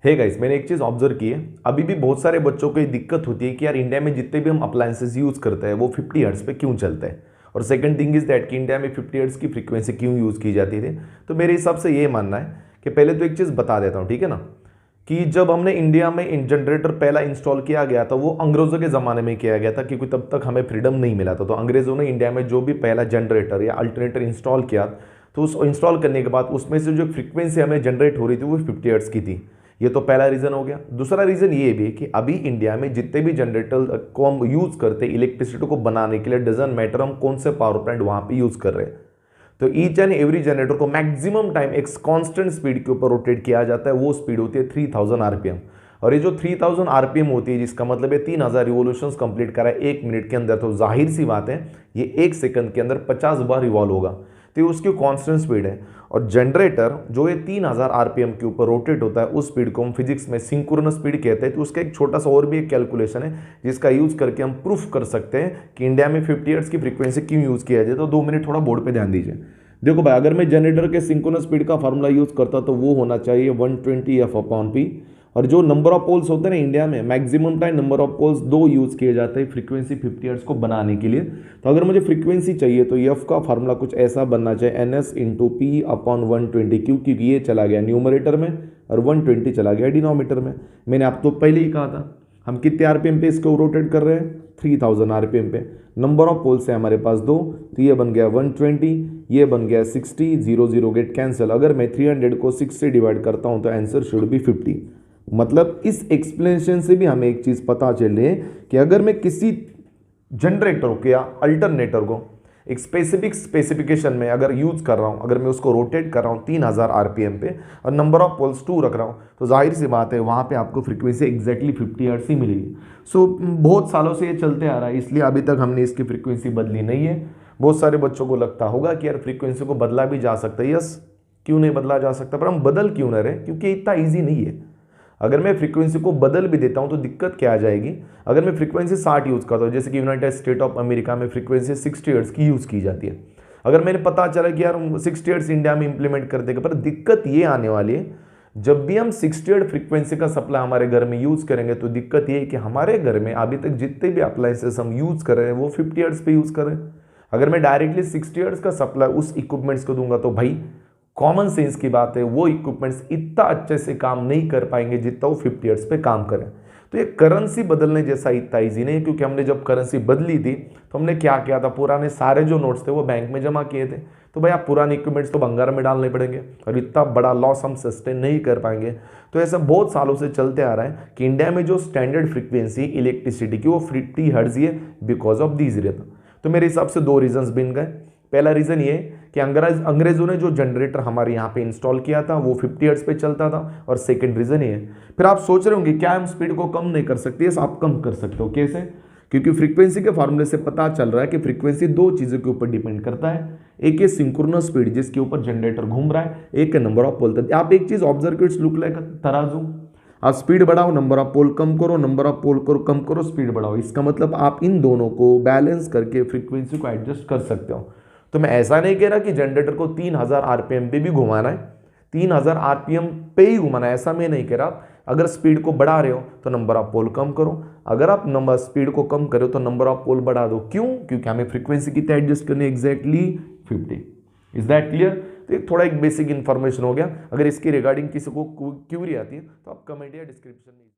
है गाइस, मैंने एक चीज़ ऑब्जर्व की है, अभी भी बहुत सारे बच्चों को ये दिक्कत होती है कि यार इंडिया में जितने भी हम अप्लायंसेस यूज़ करते हैं वो 50 हर्ट्ज पे क्यों चलते हैं। और सेकंड थिंग इज दैट कि इंडिया में 50 हर्ट्ज की फ्रीक्वेंसी क्यों यूज़ की जाती थी। तो मेरे हिसाब से ये मानना है कि पहले तो एक चीज़ बता देता हूँ, ठीक है ना, कि जब हमने इंडिया में जनरेटर पहला इंस्टॉल किया गया था वो अंग्रेज़ों के ज़माने में किया गया था, क्योंकि तब तक हमें फ्रीडम नहीं मिला था। तो अंग्रेज़ों ने इंडिया में जो भी पहला जनरेटर या अल्टरनेटर इंस्टॉल किया, तो उस इंस्टॉल करने के बाद उसमें से जो फ्रीक्वेंसी हमें जनरेट हो रही थी वो 50 हर्ट्ज की थी। ये तो पहला रीज़न हो गया। दूसरा रीज़न ये भी कि अभी इंडिया में जितने भी जनरेटर को हम यूज़ करते हैं इलेक्ट्रिसिटी को बनाने के लिए, डजंट मैटर हम कौन से पावर प्लांट वहाँ पे यूज़ कर रहे हैं, तो ईच एंड एवरी जनरेटर को मैक्सिमम टाइम एक कांस्टेंट स्पीड के ऊपर रोटेट किया जाता है। वो स्पीड होती है 3000 आरपीएम। और ये जो 3000 आरपीएम होती है, जिसका मतलब है 3000 रिवॉल्यूशंस कंप्लीट करा है 1 मिनट के अंदर, तो जाहिर सी बात है ये 1 सेकंड के अंदर 50 बार रिवॉल्व होगा, तो ये उसकी कांस्टेंट स्पीड है। और जनरेटर जो ये 3000 आरपीएम के ऊपर रोटेट होता है, उस स्पीड को हम फिजिक्स में सिंक्रोनस स्पीड कहते हैं। तो उसका एक छोटा सा और भी एक कैलकुलेशन है जिसका यूज करके हम प्रूफ कर सकते हैं कि इंडिया में 50 हर्ट्ज की फ्रीक्वेंसी क्यों यूज किया जाए। तो 2 मिनट थोड़ा बोर्ड पे ध्यान दीजिए। देखो भाई, अगर मैं जनरेटर के सिंक्रोनस स्पीड का फार्मूला यूज करता तो वो होना चाहिए 120 F/P। और जो नंबर ऑफ पोल्स होते हैं ना इंडिया में, maximum time number of polls 2 use किए जाते हैं फ्रीक्वेंसी 50 हर्ट्ज को बनाने के लिए। तो अगर मुझे फ्रीक्वेंसी चाहिए तो एफ का फार्मूला कुछ ऐसा बनना चाहिए NS × P/120, क्योंकि ये चला गया न्यूमरेटर में और 120 चला गया डिनोमीटर में। मैंने आपको पहले ही कहा था हम कितने आरपीएम पे इसको रोटेट कर रहे हैं, 3000 आरपीएम पे। नंबर ऑफ पोल्स है हमारे पास 2, तो ये बन गया 120, ये बन गया 60, 0 गेट कैंसिल। अगर मैं 300 को 6 से डिवाइड करता हूँ तो आंसर शुड बी 50। मतलब इस एक्सप्लेनेशन से भी हमें एक चीज़ पता चल रही है कि अगर मैं किसी जनरेटर को या अल्टरनेटर को एक स्पेसिफिक स्पेसिफिकेशन में अगर यूज कर रहा हूँ, अगर मैं उसको रोटेट कर रहा हूँ 3000 आरपीएम पे और नंबर ऑफ पोल्स 2 रख रहा हूँ, तो जाहिर सी बात है वहाँ पे आपको फ्रीक्वेंसी एग्जैक्टली 50 हर्ट्ज ही मिलेगी। सो बहुत सालों से ये चलते आ रहा है, इसलिए अभी तक हमने इसकी फ्रीक्वेंसी बदली नहीं है। बहुत सारे बच्चों को लगता होगा कि यार फ्रीक्वेंसी को बदला भी जा सकता है। यस, क्यों नहीं बदला जा सकता, पर हम बदल क्यों ना रहे, क्योंकि इतना ईजी नहीं है। अगर मैं फ्रीक्वेंसी को बदल भी देता हूं तो दिक्कत क्या आ जाएगी। अगर मैं फ्रीक्वेंसी 60 यूज़ करता हूं, जैसे कि यूनाइटेड स्टेट ऑफ अमेरिका में फ्रीक्वेंसी 60 हर्ट्ज की यूज़ की जाती है। अगर मैंने पता चला कि यार 60 हर्ट्ज इंडिया में इंप्लीमेंट कर देगा, पर दिक्कत ये आने वाली है जब भी हम 60 हर्ट्ज फ्रीक्वेंसी का सप्लाई हमारे घर में यूज़ करेंगे, तो दिक्कत ये है कि हमारे घर में अभी तक जितने भी अप्लायंसेस हम यूज़ कर रहे हैं वो 50 हर्ट्ज पे यूज़ कर रहे हैं। अगर मैं डायरेक्टली 60 हर्ट्ज का सप्लाई उस इक्विपमेंट्स को दूंगा तो भाई कॉमन सेंस की बात है वो इक्विपमेंट्स इतना अच्छे से काम नहीं कर पाएंगे जितना वो 50 हर्ट्ज पे काम करें। तो ये करेंसी बदलने जैसा इतना ईजी नहीं है, क्योंकि हमने जब करेंसी बदली थी तो हमने क्या किया था, पुराने सारे जो नोट्स थे वो बैंक में जमा किए थे। तो भाई आप पुराने इक्विपमेंट्स तो भंगार में डालने पड़ेंगे और इतना बड़ा लॉस हम सस्टेन नहीं कर पाएंगे। तो ऐसा बहुत सालों से चलते आ रहा है कि इंडिया में जो स्टैंडर्ड फ्रीक्वेंसी इलेक्ट्रिसिटी की वो 50 हर्ट्ज है बिकॉज ऑफ दीज रीजन। तो मेरे हिसाब से 2 रीजन बन गए। पहला रीजन ये कि अंग्रेजों ने जो जनरेटर हमारे यहाँ पे इंस्टॉल किया था वो 50 हर्ट्ज पे चलता था, और सेकंड रीजन ये है। फिर आप सोच रहे होंगे क्या हम स्पीड को कम नहीं कर सकते। यस, आप कम कर सकते हो। कैसे? क्योंकि फ्रीक्वेंसी के फार्मूले से पता चल रहा है कि फ्रीक्वेंसी 2 चीज़ों के ऊपर डिपेंड करता है। एक है सिंक्रोनस स्पीड जिसके ऊपर जनरेटर घूम रहा है, एक है नंबर ऑफ पोल। आप एक चीज़ ऑब्जर्व करो, इट्स लुक लाइक तराजू। आप स्पीड बढ़ाओ, नंबर ऑफ पोल कम करो, नंबर ऑफ पोल करो कम करो, स्पीड बढ़ाओ। इसका मतलब आप इन दोनों को बैलेंस करके फ्रीक्वेंसी को एडजस्ट कर सकते हो। तो मैं ऐसा नहीं कह रहा कि जनरेटर को 3000 आरपीएम पे भी घुमाना है, 3000 आरपीएम पे ही घुमाना है, ऐसा मैं नहीं कह रहा। अगर स्पीड को बढ़ा रहे हो तो नंबर ऑफ पोल कम करो, अगर आप नंबर स्पीड को कम करो तो नंबर ऑफ पोल बढ़ा दो। क्यों? क्योंकि हमें फ्रीक्वेंसी कितने एडजस्ट करनी है, एग्जैक्टली 50। Is that clear? तो एक थोड़ा एक बेसिक इन्फॉर्मेशन हो गया। अगर इसकी रिगार्डिंग किसी को क्यूरी आती है तो आप कमेंट या डिस्क्रिप्शन में